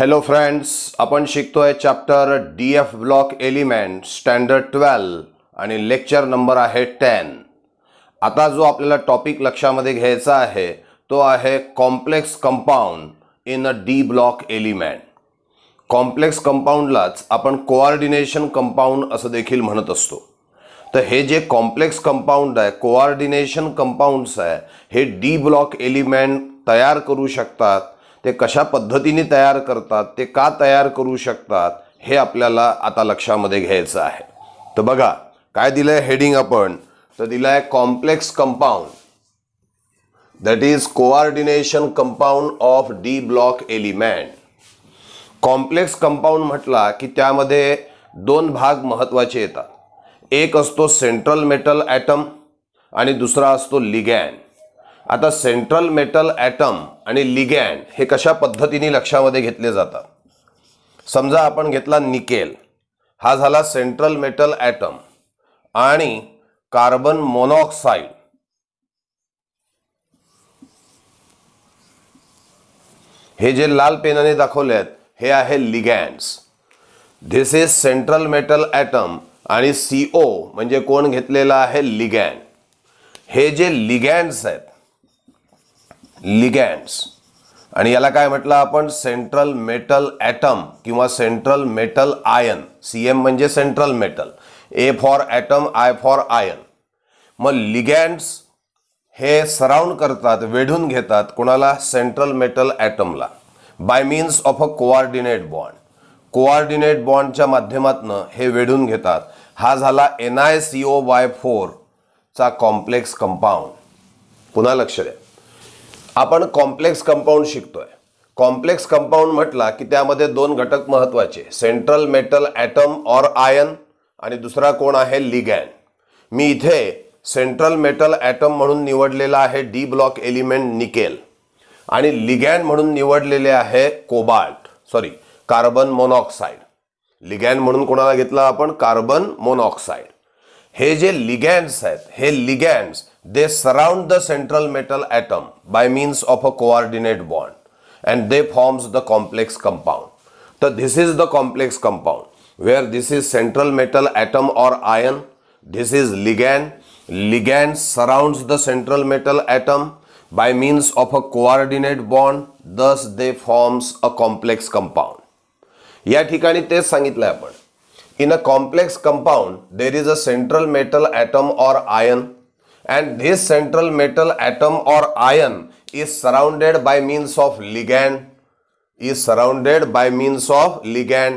Hello friends, आपण शिकतोय chapter DF block element standard 12 आणि लेक्चर नंबर आहे 10। आता जो आपल्याला टॉपिक लक्षामध्ये घ्यायचा आहे तो आहे complex compound in a d block element. Complex कंपाऊंडलाच आपण कोऑर्डिनेशन कंपाऊंड असं देखील म्हणत असतो। तर हे जे कॉम्प्लेक्स कंपाऊंड आहे, कोऑर्डिनेशन कंपाऊंड्स आहे, हे डी ब्लॉक एलिमेंट तयार करू शकतात। ते कशा पद्धतीने तयार करतात, ते का तयार करू शकतात, हे आपल्याला आता लक्षामध्ये घ्यायचं आहे। तर बघा काय दिलंय हेडिंग, आपण तर दिलाय complex compound that is coordination compound of d block element. Complex compound म्हटला की त्यामध्ये दोन भाग महत्त्वाचे येतात। एक असतो सेंट्रल मेटल ॲटम आणि दुसरा असतो लिगॅंड। आता सेंट्रल मेटल ॲटम आणि लिगॅंड हे कशा पद्धतीने लक्षामध्ये घेतले जातात। समजा आपण घेतला निकेल, हा झाला सेंट्रल मेटल ॲटम आणि कार्बन मोनॉक्साइड हे जे लाल पेनाने दाखवले आहेत हे आहे ligands. This is central metal atom आणि CO म्हणजे कोण घेतलेला आहे, लिगॅंड। हे जे लिगॅंड्स आहेत, लिगॅंड्स, आणि याला काय म्हटलं आपण, सेंट्रल मेटल ॲटम किंवा सेंट्रल मेटल आयन। CM म्हणजे central metal, A for atom, I for ion. मग लिगॅंड्स हे सराउंड करतात, वेढून घेतात कोणाला, सेंट्रल मेटल ॲटमला, by means of a coordinate bond. Coordinate बॉन्डच्या माध्यमातून हे वेढून घेतात। हा झाला NiCO4 चा कॉम्प्लेक्स कंपाऊंड। पुन्हा लक्ष द्या, आपण कॉम्प्लेक्स कंपाऊंड शिकतोय। कॉम्प्लेक्स कंपाऊंड म्हटला की त्यामध्ये दोन घटक महत्त्वाचे, सेंट्रल मेटल ॲटम और आयन आणि दुसरा कोण आहे, लिगॅंड। मी इथे सेंट्रल मेटल ॲटम म्हणून निवडलेला आहे डी ब्लॉक एलिमेंट निकेल आणि लिगॅंड म्हणून निवडलेले आहे कार्बन मोनॉक्साइड। लिगॅंड म्हणून कोणाला घेतला आपण, कार्बन मोनॉक्साइड। हे जे लिगॅंड्स आहेत, हे लिगॅंड्स they surround the central metal atom by means of a coordinate bond and they forms the complex compound. So this is the complex compound where this is central metal atom or ion, this is ligand surrounds the central metal atom by means of a coordinate bond, thus they forms a complex compound. या ठिकाणी तेच सांगितलं आपण, in a complex compound there is a central metal atom or ion and this central metal atom or ion is surrounded by means of ligand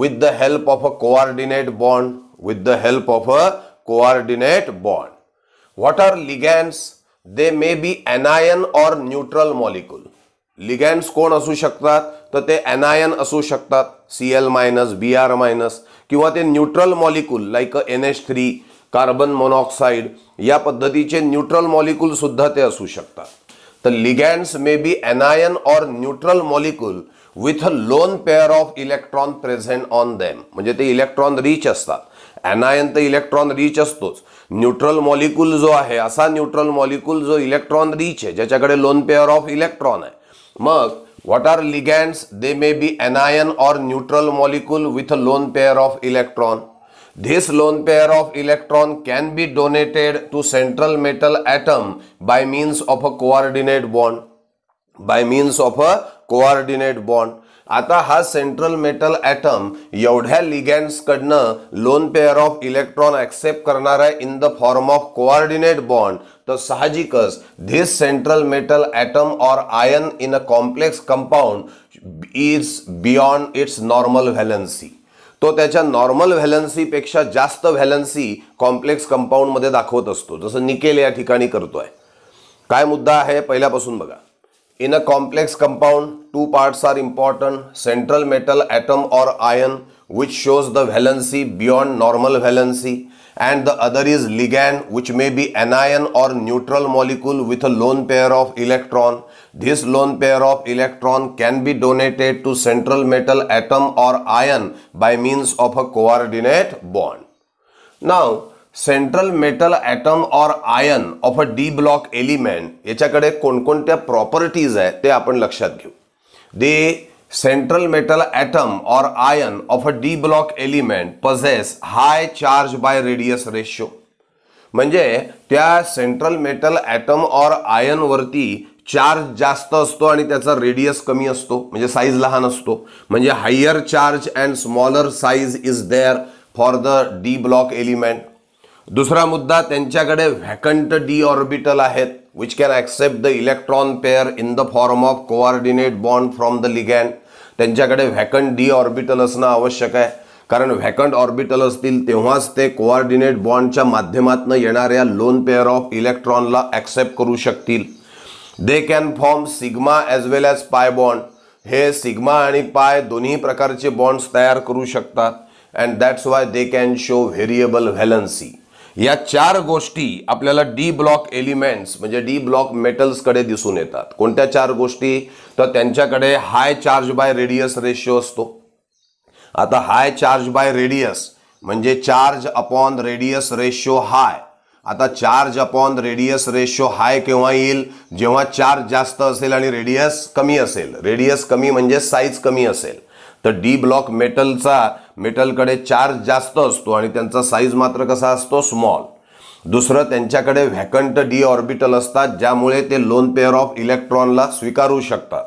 with the help of a coordinate bond. What are ligands? They may be anion or neutral molecule. लिगॅंड्स कोण असू शकतात, तर ते anion असू शकतात, Cl- Br- किंवा ते neutral molecule like NH3, carbon monoxide या पद्धतीचे न्यूट्रल मॉलिक्यूल सुद्धा ते असू शकतात। तर लिगॅंड्स मे बी anion और neutral molecule with a lone pair of electron present on them, म्हणजे ते इलेक्ट्रॉन रिच असतात। anion तर इलेक्ट्रॉन रिच असतोच, न्यूट्रल मॉलिक्यूल जो आहे असा न्यूट्रल मॉलिक्यूल जो इलेक्ट्रॉन रिच आहे, ज्याच्याकडे लोन पेअर ऑफ इलेक्ट्रॉन आहे। मग what are ligands? They may be anion और neutral molecule with a lone pair of electron. This lone pair of electron can be donated to central metal atom by means of a coordinate bond. आता हा central metal item एवढ्या लिगॅंड्स कडनं loan pair of electron accept करणार आहे in the form of coordinate bond. तर साहजिकच this central metal atom और ion in a complex compound is beyond it's normal valency. तो त्याच्या नॉर्मल व्हॅलन्सी पेक्षा जास्त व्हॅलन्सी कॉम्प्लेक्स कंपाऊंड मध्ये दाखवत असतो, जसं निकेल या ठिकाणी करतोय। काय मुद्दा आहे पहिल्यापासून बघा, in a complex compound two parts are important, central metal atom और ion which shows the valency beyond normal valency and the other is ligand which may be anion or neutral molecule with a lone pair of electron. This lone pair of electron can be donated to central metal atom or ion by means of a coordinate bond. Now central metal atom और ion of a d block element याच्याकडे कोणकोणत्या properties आहेत ते आपण लक्षात घेऊ। दे central metal atom or ion of a d block element possess high charge by radius ratio. म्हणजे त्या सेंट्रल मेटल ॲटम और आयन वरती चार्ज जास्त असतो आणि त्याचा रेडियस कमी असतो, म्हणजे साईज लहान असतो. म्हणजे higher charge and smaller size is there for the d block element. दुसरा मुद्दा, त्यांच्याकडे व्हॅकंट डी ऑर्बिटल आहेत which can accept the electron pair in the form of coordinate bond from the ligand. त्यांच्याकडे vacant d orbital असणं आवश्यक आहे, कारण vacant orbital असतील तेव्हाच ते कोऑर्डिनेट बॉन्डच्या माध्यमातून येणाऱ्या लोन पेअर ऑफ इलेक्ट्रॉनला ॲक्सेप्ट करू शकतील. They can form sigma as well as pi bond. हे सिग्मा आणि पाय दोन्ही प्रकारचे बॉन्ड्स तयार करू शकतात. And that's why they can show variable valency. या चार गोष्टी आपल्याला डी ब्लॉक एलिमेंट्स म्हणजे डी ब्लॉक मेटल्सकडे दिसून येतात. कोणत्या चार गोष्टी? तर त्यांच्याकडे हाय चार्ज बाय रेडियस रेशिओ असतो. आता हाय चार्ज बाय रेडियस म्हणजे चार्ज अपॉन रेडियस रेशिओ हाय. आता चार्ज अपॉन रेडियस रेशिओ हाय केव्हा येईल? जेव्हा चार्ज जास्त असेल आणि रेडियस कमी असेल. रेडियस कमी म्हणजे साईज कमी असेल. तर डी ब्लॉक मेटलकडे चार्ज जास्त असतो आणि त्यांचा साईज मात्र कसा असतो? स्मॉल. दुसरं, त्यांच्याकडे व्हॅकंट डी ऑर्बिटल असतात ज्यामुळे ते लोन पेअर ऑफ इलेक्ट्रॉनला स्वीकारू शकतात.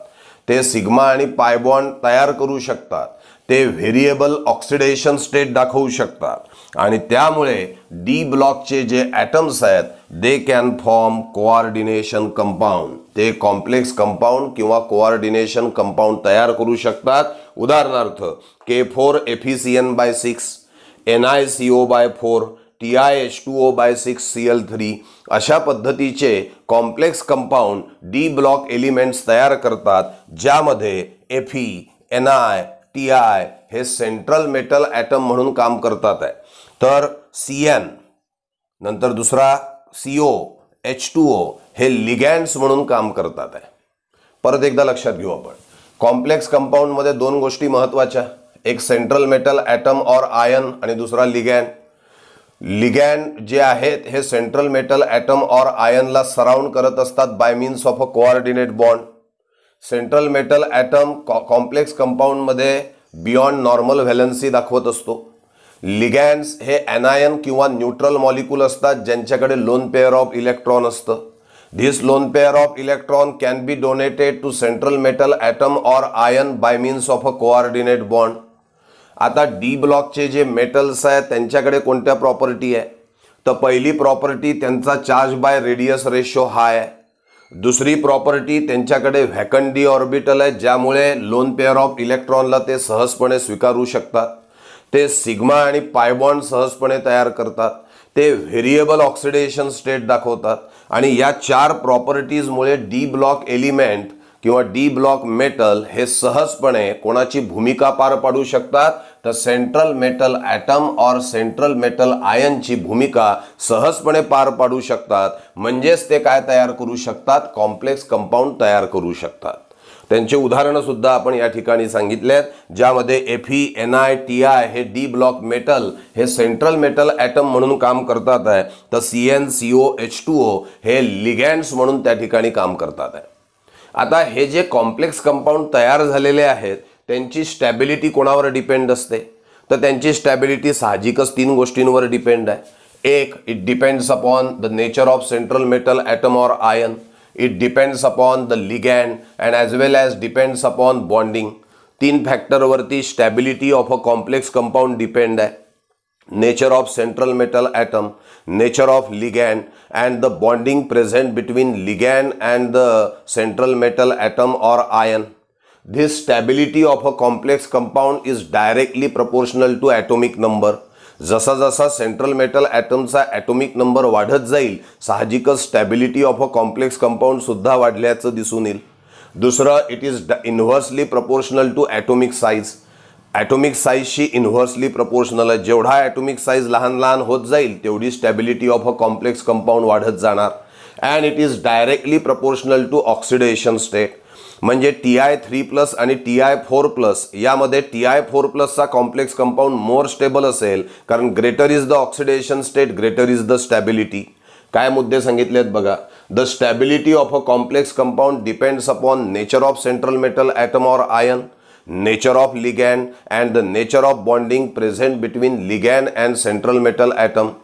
ते सिग्मा आणि पाय बॉन्ड तयार करू शकतात. ते व्हेरिएबल ऑक्सिडेशन स्टेट दाखवू शकतात आणि त्यामुळे डी ब्लॉकचे जे ॲटम्स आहेत they can form coordination compound. ते कॉम्प्लेक्स कंपाऊंड किंवा कोऑर्डिनेशन कंपाऊंड तयार करू शकतात. उदाहरणार्थ K4FeCN/6, NiCO/4, TiH2O/6Cl3 अशा पद्धतीचे complex compound D block elements तयार करतात, ज्यामध्ये Fe, Ni, Ti हे सेंट्रल मेटल ॲटम म्हणून काम करतात आहे. तर Cn नंतर दुसरा CO, H2O हे लिगॅन्ड्स म्हणून काम करतात आहे. परत एकदा लक्षात घेऊ आपण. कॉम्प्लेक्स कंपाऊंडमध्ये दोन गोष्टी महत्त्वाच्या, एक सेंट्रल मेटल ॲटम और आयन आणि दुसरा लिगॅन्ड. लिगॅन्ड जे आहेत हे सेंट्रल मेटल ॲटम और आयनला सराउंड करत असतात by means of a coordinate bond. Central metal atom complex कंपाऊंडमध्ये बियॉन्ड नॉर्मल व्हॅलन्सी दाखवत असतो. लिगॅन्ड्स हे ॲनायन किंवा न्यूट्रल मॉलिक्यूल असतात ज्यांच्याकडे लोन पेअर ऑफ इलेक्ट्रॉन असतं. This lone pair of electron can be donated to central metal atom और ion by means of a coordinate bond. आता डी ब्लॉकचे जे मेटल्स आहेत त्यांच्याकडे कोणत्या प्रॉपर्टी आहे? तर पहिली प्रॉपर्टी, त्यांचा चार्ज बाय रेडियस रेशिओ हाय आहे. दुसरी प्रॉपर्टी, त्यांच्याकडे व्हॅकंट डी ऑर्बिटल आहे ज्यामुळे लोन पेअर ऑफ इलेक्ट्रॉनला ते सहजपणे स्वीकारू शकतात. ते सिग्मा आणि पाय बॉन्ड सहजपणे तयार करतात. ते व्हेरिएबल ऑक्सिडेशन स्टेट दाखवतात. आणि या चार प्रॉपर्टीजमुळे डी ब्लॉक एलिमेंट किंवा डी ब्लॉक मेटल हे सहजपणे कोणाची भूमिका पार पाडू शकतात? तर सेंट्रल मेटल ॲटम और सेंट्रल मेटल आयनची भूमिका सहजपणे पार पाडू शकतात. म्हणजेच ते काय तयार करू शकतात? कॉम्प्लेक्स कंपाऊंड तयार करू शकतात. त्यांचे उदाहरणं सुद्धा आपण या ठिकाणी सांगितलेत, ज्यामध्ये Fe, Ni, Ti हे डी ब्लॉक मेटल हे सेंट्रल मेटल ॲटम म्हणून काम करतात आहे. तर Cn, CO, H2O हे लिगॅन्ड्स म्हणून त्या ठिकाणी काम करतात आहे. आता हे जे कॉम्प्लेक्स कंपाऊंड तयार झालेले आहेत त्यांची स्टॅबिलिटी कोणावर डिपेंड असते? तर त्यांची स्टॅबिलिटी साहजिकच तीन गोष्टींवर डिपेंड आहे. एक, it depends upon the nature of central metal atom और ion. It depends upon the ligand and as well as depends upon bonding. तीन फॅक्टरवरती stability of a complex compound depend आहे. Nature of central metal atom, nature of ligand and the bonding present between ligand and the central metal atom or ion. This stability of a complex compound is directly proportional to atomic number. जसा जसा central metal ॲटमचा atomic number वाढत जाईल साहजिकच stability of a complex compound सुद्धा वाढल्याचं दिसून येईल. दुसरं, it is inversely proportional to atomic size. Atomic साईजशी इन्व्हर्सली प्रपोर्शनल आहे. जेवढा ॲटॉमिक साईज लहान लहान होत जाईल तेवढी stability of a complex compound वाढत जाणार. And it is directly proportional to oxidation state. म्हणजे Ti3+ आणि Ti4+ यामध्ये Ti4+चा कॉम्प्लेक्स कंपाऊंड मोर स्टेबल असेल, कारण greater is the oxidation state, greater is the stability. काय मुद्दे सांगितलेत बघा. The stability of a complex compound depends upon nature of central metal atom और ion. nature of ligand and the nature of bonding present between ligand and central metal atom.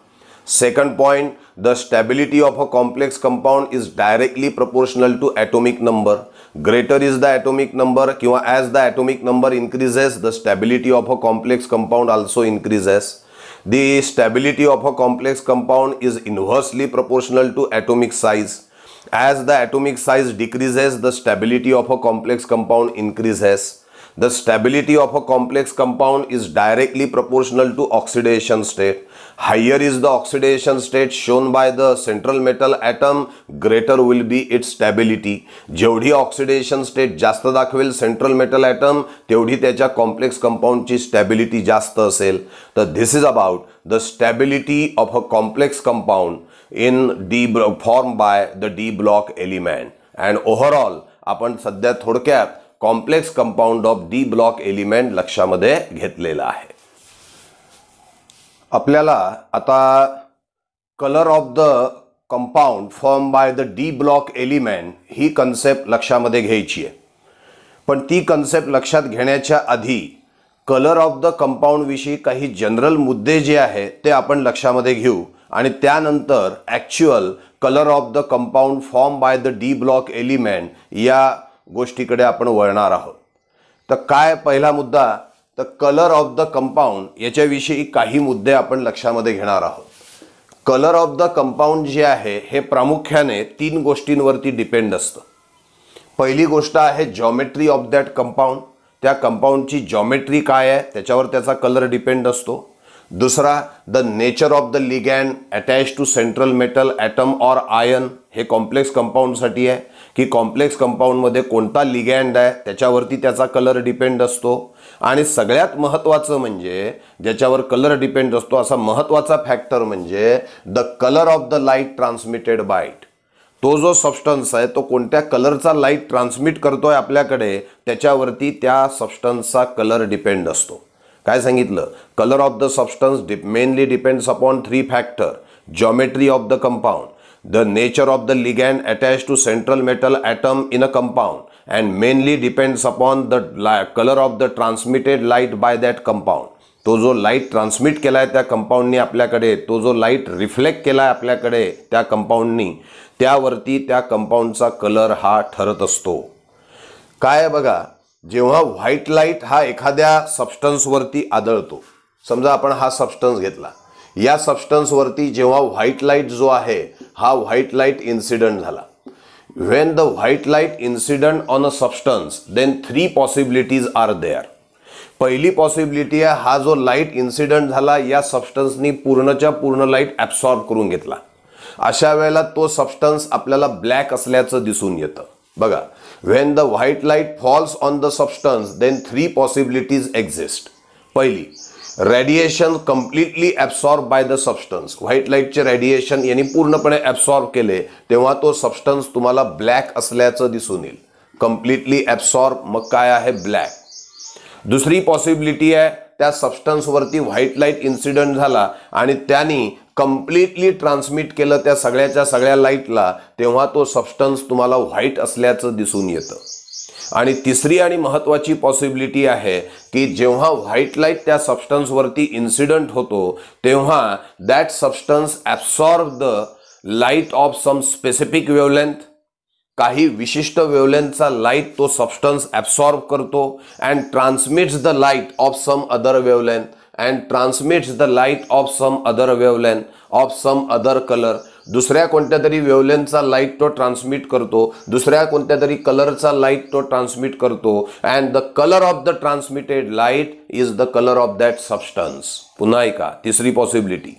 Second point, the stability of a complex compound is directly proportional to atomic number. Greater is the atomic number किंवा as the atomic number increases, the stability of a complex compound also increases. The stability of a complex compound is inversely proportional to atomic size. As the atomic size decreases, the stability of a complex compound increases. The stability of a complex compound is directly proportional to oxidation state. Higher is the oxidation state shown by the central metal atom, greater will be its stability. जेवढी oxidation state जास्त दाखवेल central metal item, तेवढी त्याच्या complex कंपाऊंडची stability जास्त असेल. तर this is about the stability of a complex compound in the form by the d block element. And overall आपण सध्या थोडक्यात complex compound of d block element लक्षामध्ये घेतलेला आहे. आपल्याला आता colour of the compound form by the d block element ही concept लक्षामध्ये घ्यायची आहे. पण ती कन्सेप्ट लक्षात घेण्याच्या आधी कलर ऑफ द कंपाऊंड विषयी काही जनरल मुद्दे जे आहेत ते आपण लक्षामध्ये घेऊ आणि त्यानंतर actual colour of the compound form by the d block element या गोष्टीकडे आपण वळणार आहोत. तर काय पहिला मुद्दा, तर कलर ऑफ द कंपाऊंड याच्याविषयी काही मुद्दे आपण लक्षामध्ये घेणार आहोत. कलर ऑफ द कंपाऊंड जे आहे हे प्रामुख्याने 3 गोष्टींवरती डिपेंड असतं. पहिली गोष्ट आहे जॉमेट्री ऑफ दॅट कंपाऊंड. त्या कंपाऊंडची जॉमेट्री काय आहे त्याच्यावर त्याचा कलर डिपेंड असतो. दुसरा, the nature of the ligand attach to central metal atom or ion. हे कॉम्प्लेक्स कंपाऊंडसाठी आहे की कॉम्प्लेक्स कंपाऊंडमध्ये कोणता लिगॅन्ड आहे त्याच्यावरती त्याचा कलर डिपेंड असतो. आणि सगळ्यात महत्त्वाचं म्हणजे ज्याच्यावर कलर डिपेंड असतो असा महत्त्वाचा फॅक्टर म्हणजे the colour of the light transmitted by it. तो जो सबस्टन्स आहे तो कोणत्या कलरचा लाईट ट्रान्समिट करतोय आपल्याकडे त्याच्यावरती त्या सबस्टन्सचा कलर डिपेंड असतो. काय सांगितलं, colour of the substance mainly depends upon 3 factor. Geometry of the compound, the nature of the ligand attached to central metal atom in a compound, and mainly depends upon the color of the transmitted light by that compound. तो जो light transmit केलाय त्या कंपाऊंडनी आपल्याकडे, तो जो light reflect केलाय आपल्याकडे त्या कंपाऊंडनी, त्यावरती त्या कंपाऊंडचा कलर हा ठरत असतो. काय बघा, जेव्हा व्हाईट लाईट हा एखाद्या सबस्टन्सवरती आदळतो, समजा आपण हा सबस्टन्स घेतला, या सबस्टन्सवरती जेव्हा व्हाईट लाईट जो आहे हा व्हाईट लाईट इन्सिडंट झाला. When the white light incident on a substance then 3 possibilities are there. पहिली पॉसिबिलिटी आहे, हा जो लाईट इन्सिडंट झाला या सबस्टन्सनी पूर्णच्या पूर्ण लाईट ॲब्सॉर्ब करून घेतला. अशा वेळेला तो सबस्टन्स आपल्याला ब्लॅक असल्याचं दिसून येतं. बघा, when the white light falls on the substance then 3 possibilities exist. पहिली, radiation completely absorb by the substance. White लाईटचे रेडिएशन यांनी पूर्णपणे ॲब्सॉर्ब केले तेव्हा तो सबस्टन्स तुम्हाला ब्लॅक असल्याचं दिसून येईल. कम्प्लिटली ॲब्सॉर्ब, मग काय आहे, ब्लॅक. दुसरी पॉसिबिलिटी आहे, त्या सबस्टन्सवरती व्हाईट लाईट इन्सिडंट झाला आणि त्यांनी कम्प्लिटली ट्रान्समिट केलं त्या सगळ्याच्या सगळ्या लाईटला, तेव्हा तो सबस्टन्स तुम्हाला व्हाईट असल्याचं दिसून येतं. आणि तिसरी आणि महत्त्वाची पॉसिबिलिटी आहे की जेव्हा व्हाईट लाईट त्या सबस्टन्सवरती इन्सिडंट होतो तेव्हा that substance absorb the light of some specific wavelength. काही विशिष्ट वेवलेंथचा लाईट तो सबस्टन्स ॲब्सॉर्ब करतो and transmits the light of some other wavelength and transmits the light of some other wavelength of some other colour. दुसऱ्या कोणत्या तरी वेवलेंथचा light तो transmit करतो, दुसऱ्या कोणत्या तरी कलरचा लाईट तो ट्रान्समिट करतो and the colour of the transmitted light is the colour of that substance. पुन्हा ऐका, तिसरी पॉसिबिलिटी,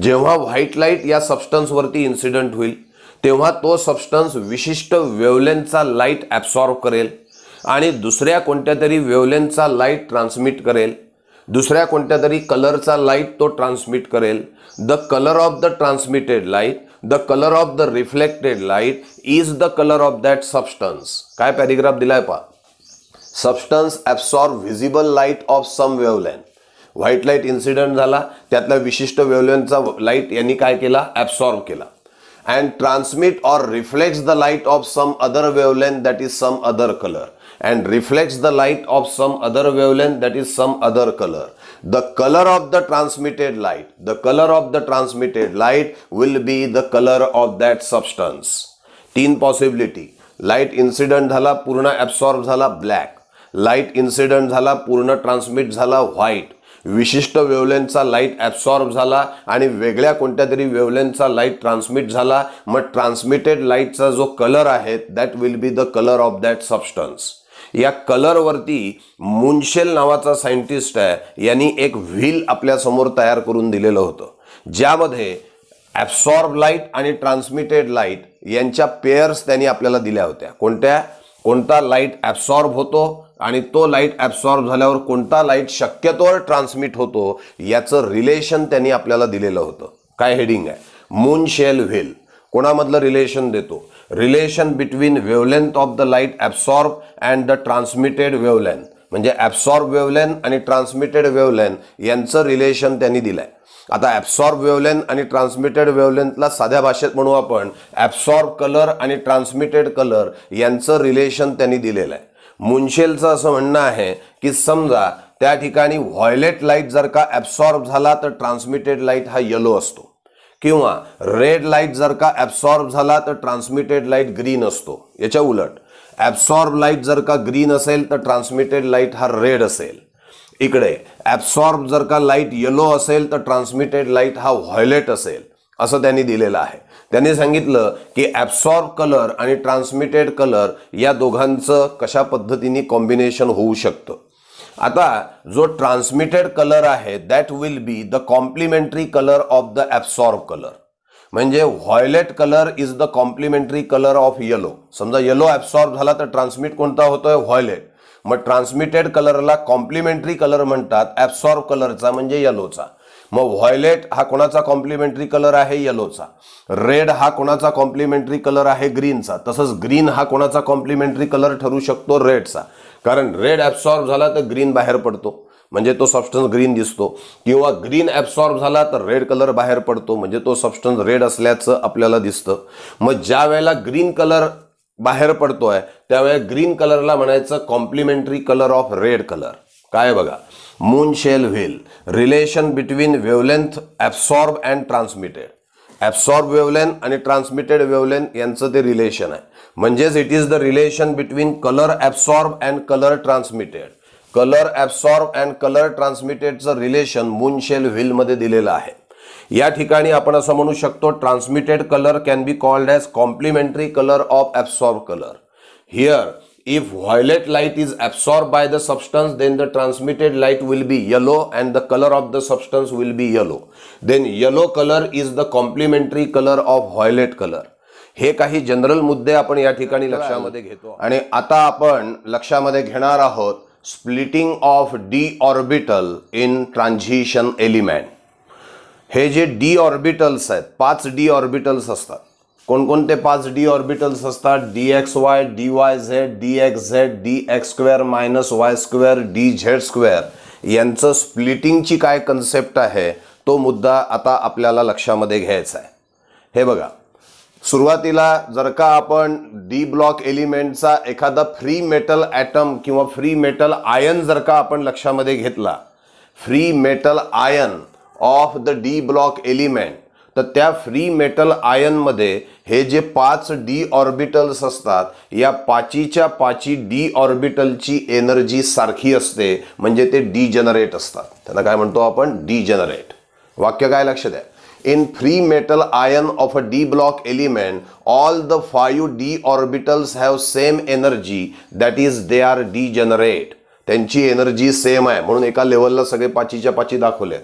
जेव्हा व्हाईट लाईट या सबस्टन्सवरती इन्सिडंट होईल तेव्हा तो सबस्टन्स विशिष्ट वेवलेंथचा लाईट ॲब्सॉर्ब करेल आणि दुसऱ्या कोणत्या तरी वेवलेंथचा लाईट ट्रान्समिट करेल, दुसऱ्या कोणत्या तरी कलरचा लाईट तो ट्रान्समिट करेल. The colour of the transmitted light, the colour of the reflected light is the colour of that substance. काय पॅरेग्राफ दिलाय पहा, substance absorb visible light of some wavelength. White light incident झाला, त्यातल्या विशिष्ट वेवलेंथचा light यांनी काय केला, ॲब्सॉर्ब केला. And transmit or reflects the light of some other wavelength that is some other colour. and reflects the light of some other wavelength, that is some other color. The color of the transmitted light will be the color of that substance. 3 possibility. Light incident झाला, पूर्ण absorb झाला, black. Light incident झाला, पूर्ण transmit झाला, white. विशिष्ट वेवलेंथचा light absorb झाला आणि वेगळ्या कोणत्या तरी वेवलेंथचा लाईट ट्रान्समिट झाला, मग ट्रान्समिटेड लाईटचा जो कलर आहे that will be the colour of that substance. या कलरवरती मुनशेल नावाचा सायंटिस्ट आहे, यांनी एक व्हील आपल्या समोर तयार करून दिलेलं होतं, ज्यामध्ये ॲब्सॉर्ब लाईट आणि ट्रान्समिटेड लाईट यांच्या पेयर्स त्यांनी आपल्याला दिल्या होत्या. कोणता लाईट ॲब्सॉर्ब होतो आणि तो लाईट ॲब्सॉर्ब झाल्यावर कोणता लाईट शक्यतोवर ट्रान्समिट होतो याचं रिलेशन त्यांनी आपल्याला दिलेलं होतं. काय हेडिंग आहे? मुनशेल व्हील. कोणामधलं रिलेशन देतो? Relation between wavelength of the light absorb and the transmitted wavelength. म्हणजे ॲब्सॉर्ब वेवलेंथ आणि ट्रान्समिटेड वेवलेंथ यांचं रिलेशन त्यांनी दिलंय. आता ॲब्सॉर्ब वेवलेंथ आणि ट्रान्समिटेड वेवलेंथला साध्या भाषेत म्हणू आपण, ॲब्सॉर्ब कलर आणि ट्रान्समिटेड कलर यांचं रिलेशन त्यांनी दिलेलं आहे. मुनशेलचं असं म्हणणं आहे की समजा त्या ठिकाणी व्हायलेट लाईट जर का ॲब्सॉर्ब झाला तर ट्रान्समिटेड लाईट हा येलो असतो, किंवा रेड लाईट जर का ॲब्सॉर्ब झाला तर ट्रान्समिटेड लाईट ग्रीन असतो. याच्या उलट ॲब्सॉर्ब लाईट जर का ग्रीन असेल तर ट्रान्समिटेड लाईट हा रेड असेल. इकडे ॲब्सॉर्ब जर का लाईट येलो असेल तर ट्रान्समिटेड लाईट हा व्हायलेट असेल, असं त्यांनी दिलेलं आहे. त्यांनी सांगितलं की ॲब्सॉर्ब कलर आणि ट्रान्समिटेड कलर या दोघांचं कशा पद्धतीने कॉम्बिनेशन होऊ शकतं. आता जो ट्रान्समिटेड कलर आहे that will be the complementary colour of the absorb colour. म्हणजे violet colour is the complementary colour of yellow. समजा येलो ॲब्सॉर्ब झाला तर ट्रान्समिट कोणता होतोय? व्हायलेट. मग ट्रान्समिटेड कलरला कॉम्प्लिमेंटरी कलर म्हणतात ॲब्सॉर्ब कलरचा, म्हणजे येलोचा. मग व्हायलेट हा कोणाचा कॉम्प्लिमेंटरी कलर आहे? येलोचा. रेड हा कोणाचा कॉम्प्लिमेंटरी कलर आहे? ग्रीनचा. तसंच ग्रीन हा कोणाचा कॉम्प्लिमेंटरी कलर ठरू शकतो? रेडचा. कारण रेड ॲब्सॉर्ब झाला तर ग्रीन बाहेर पडतो, म्हणजे तो सबस्टन्स ग्रीन दिसतो, किंवा ग्रीन ॲब्सॉर्ब झाला तर रेड कलर बाहेर पडतो, म्हणजे तो सबस्टन्स रेड असल्याचं आपल्याला दिसतं. मग ज्या वेळेला ग्रीन कलर बाहेर पडतोय त्यावेळेला ग्रीन कलरला म्हणायचं complementary colour of red colour. काय बघा, Munsell wheel. Relation between wavelength absorb and transmitted. Absorb wavelength आणि ट्रान्समिटेड वेवलेंथ यांचं ते रिलेशन आहे. म्हणजेच it is the relation between colour absorb and colour transmitted. Colour absorb and colour ट्रान्समिटेडचं relation Munsell व्हीलमध्ये दिलेलं आहे. या ठिकाणी आपण असं म्हणू शकतो, transmitted colour can be called as complementary colour of absorb colour. Here if violet light is absorbed by the substance, then the transmitted light will be yellow and the color of the substance will be yellow. Then yellow color is the complementary color of violet color. हे काही general मुद्दे आपण या ठिकाणी लक्षामध्ये घेतो. आणि आता आपण लक्षामध्ये घेणार आहोत splitting of D orbital in transition element. हे जे डी ऑर्बिटल्स आहेत, 5 डी ऑर्बिटल्स असतात. कोणकोणते 5 डी ऑर्बिटल्स असतात? D x Y, D Y Z, D x Z, D x square minus Y square, D Z square. यांचं स्प्लिटिंगची काय concept आहे तो मुद्दा आता आपल्याला लक्षामध्ये घ्यायचा आहे. हे बघा, सुरुवातीला जर का आपण डी ब्लॉक एलिमेंटचा एखादा फ्री मेटल ॲटम किंवा फ्री मेटल आयन जर का आपण लक्षामध्ये घेतला, free metal ion of the d block element, तर त्या फ्री मेटल आयनमध्ये हे जे 5 डी ऑर्बिटल्स असतात, या 5च्या 5 डी ऑर्बिटलची एनर्जी सारखी असते, म्हणजे ते डीजनरेट असतात. त्यांना काय म्हणतो आपण? डीजनरेट. वाक्य काय लक्षात द्या. In free metal ion of a d block element, all the 5 d orbitals have same energy, that is they are degenerate. त्यांची एनर्जी सेम आहे म्हणून एका लेवलला सगळे 5च्या 5 दाखवलेत.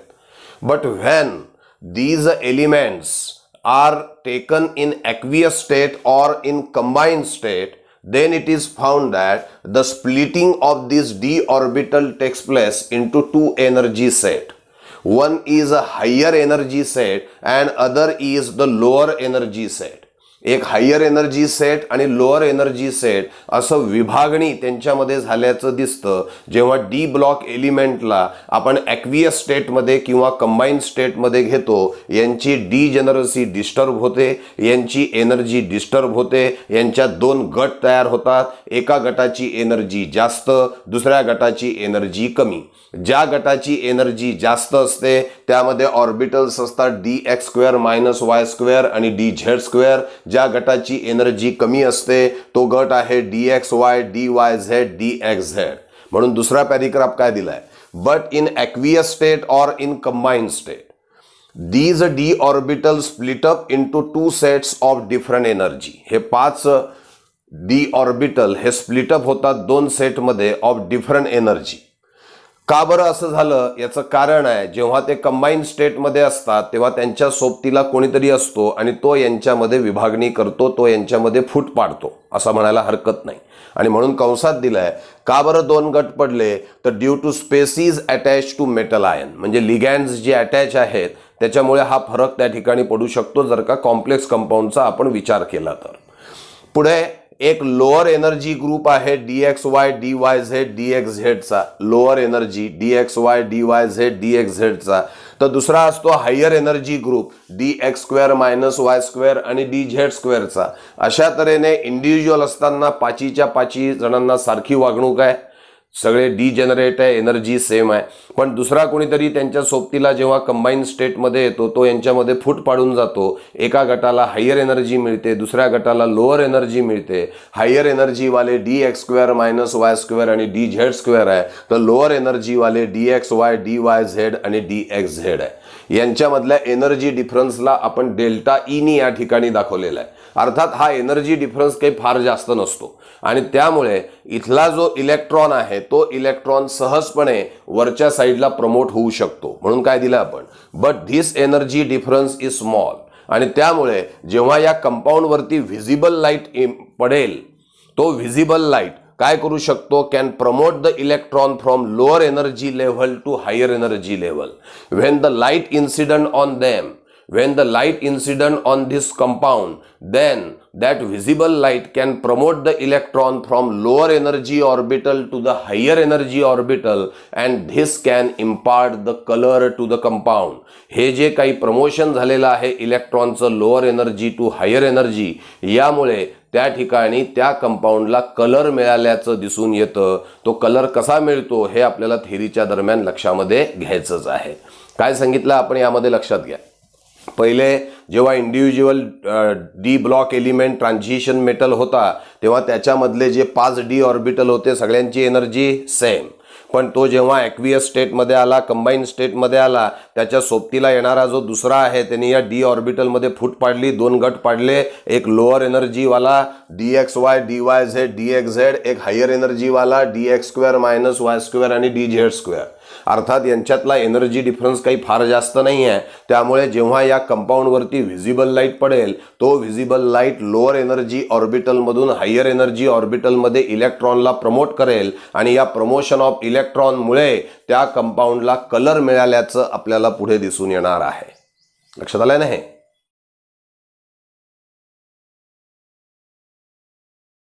But when these elements are taken in aqueous state or in combined state, then it is found that the splitting of this d orbital takes place into 2 energy set. One is a higher energy set and other is the lower energy set. एक higher energy set आणि lower energy set असं विभागणी त्यांच्यामध्ये झाल्याचं दिसतं जेव्हा D block एलिमेंटला आपण aqueous स्टेटमध्ये किंवा कंबाईन स्टेटमध्ये घेतो. यांची डीजेनरसी डिस्टर्ब होते, यांची एनर्जी डिस्टर्ब होते, यांच्यात दोन गट तयार होतात. एका गटाची एनर्जी जास्त, दुसऱ्या गटाची एनर्जी कमी. ज्या गटाची एनर्जी जास्त असते त्यामध्ये ऑर्बिटल्स असतात dx² - y² आणि dz². ज्या गटाची एनर्जी कमी असते तो गट आहे dxy dyz dxz. म्हणून दुसरा पॅरिग्राफ काय दिलाय, but in aqueous state or in combined state these d orbitals split up into two sets of different energy. हे 5 d ऑर्बिटल हे स्प्लिट अप होतात दोन सेटमध्ये ऑफ डिफरंट एनर्जी. का बरं असं झालं याचं कारण आहे, जेव्हा ते कंबाईन स्टेटमध्ये असतात तेव्हा त्यांच्या सोबतीला कोणीतरी असतो आणि तो यांच्यामध्ये विभागणी करतो, तो यांच्यामध्ये फूट पाडतो असं म्हणायला हरकत नाही. आणि म्हणून कंसात दिलाय का बरं दोन गट पडले, तर due to species attach to metal ion, म्हणजे लिगॅन्ड्स जे अटॅच आहेत त्याच्यामुळे हा फरक त्या ठिकाणी पडू शकतो जर का कॉम्प्लेक्स कंपाऊंडचा आपण विचार केला तर. पुढे एक लोअर एनर्जी ग्रुप आहे dxy dyz dxz चा, lower energy dxy dyz dxz चा. तर दुसरा असतो higher energy group dx² - y² आणि dz² चा. अशा तऱ्हेने इंडिव्हिज्युअल असताना पाचीच्या पाची जणांना सारखी वागणूक आहे, सगळे डीजेनरेट आहे, एनर्जी सेम आहे. पण दुसरा कोणीतरी त्यांच्या सोबतीला जेव्हा कंबाईन स्टेटमध्ये येतो तो यांच्यामध्ये फूट पाडून जातो. एका गटाला हायर एनर्जी मिळते, दुसऱ्या गटाला लोअर एनर्जी मिळते. हायर एनर्जीवाले dx² - y² आणि dz² आहे, तर लोअर एनर्जीवाले dxy dyz आणि dxz आहे. यांच्यामधल्या एनर्जी डिफरन्सला आपण डेल्टा ईनी या ठिकाणी दाखवलेला आहे. अर्थात हा एनर्जी डिफरन्स काही फार जास्त नसतो आणि त्यामुळे इथला जो इलेक्ट्रॉन आहे तो इलेक्ट्रॉन सहजपणे वरच्या साईडला प्रमोट होऊ शकतो. म्हणून काय दिलं आपण, but this energy difference is small. आणि त्यामुळे जेव्हा या कंपाऊंडवरती व्हिजिबल लाईट पडेल तो व्हिजिबल लाईट काय करू शकतो, can promote the electron from lower energy level to higher energy level. When the light incident on them, when the light incident on this compound, then that visible light can promote the electron from lower energy orbital to the higher energy orbital and this can impart the color to the compound. हे जे काही promotion झालेलं आहे इलेक्ट्रॉनचं lower energy to higher energy, यामुळे त्या ठिकाणी त्या कंपाऊंडला कलर मिळाल्याचं दिसून येतं. तो कलर कसा मिळतो हे आपल्याला थेरीच्या दरम्यान लक्षामध्ये घ्यायचंच आहे. काय सांगितलं आपण यामध्ये लक्षात घ्या. पहिले जेव्हा individual D block element transition metal होता तेव्हा त्याच्यामधले जे 5 डी ऑर्बिटल होते सगळ्यांची एनर्जी सेम. पण तो जेव्हा ॲक्वियस स्टेटमध्ये आला, कंबाईन स्टेटमध्ये आला, त्याच्या सोबतीला येणारा जो दुसरा आहे त्यांनी या डी ऑर्बिटलमध्ये फूट पाडली, दोन गट पाडले. एक लोअर एनर्जीवाला dxy dyz dxz, एक हायर एनर्जीवाला dx² - y² आणि dz². अर्थात यांच्यातला एनर्जी डिफरन्स काही फार जास्त नाही आहे. त्यामुळे जेव्हा या कंपाऊंडवरती व्हिजिबल लाईट पडेल तो व्हिजिबल लाईट लोअर एनर्जी ऑर्बिटलमधून हायर एनर्जी ऑर्बिटलमध्ये इलेक्ट्रॉनला प्रमोट करेल आणि या प्रमोशन ऑफ इलेक्ट्रॉनमुळे त्या कंपाऊंडला कलर मिळाल्याचं आपल्याला पुढे दिसून येणार आहे. लक्षात आलं ना हे.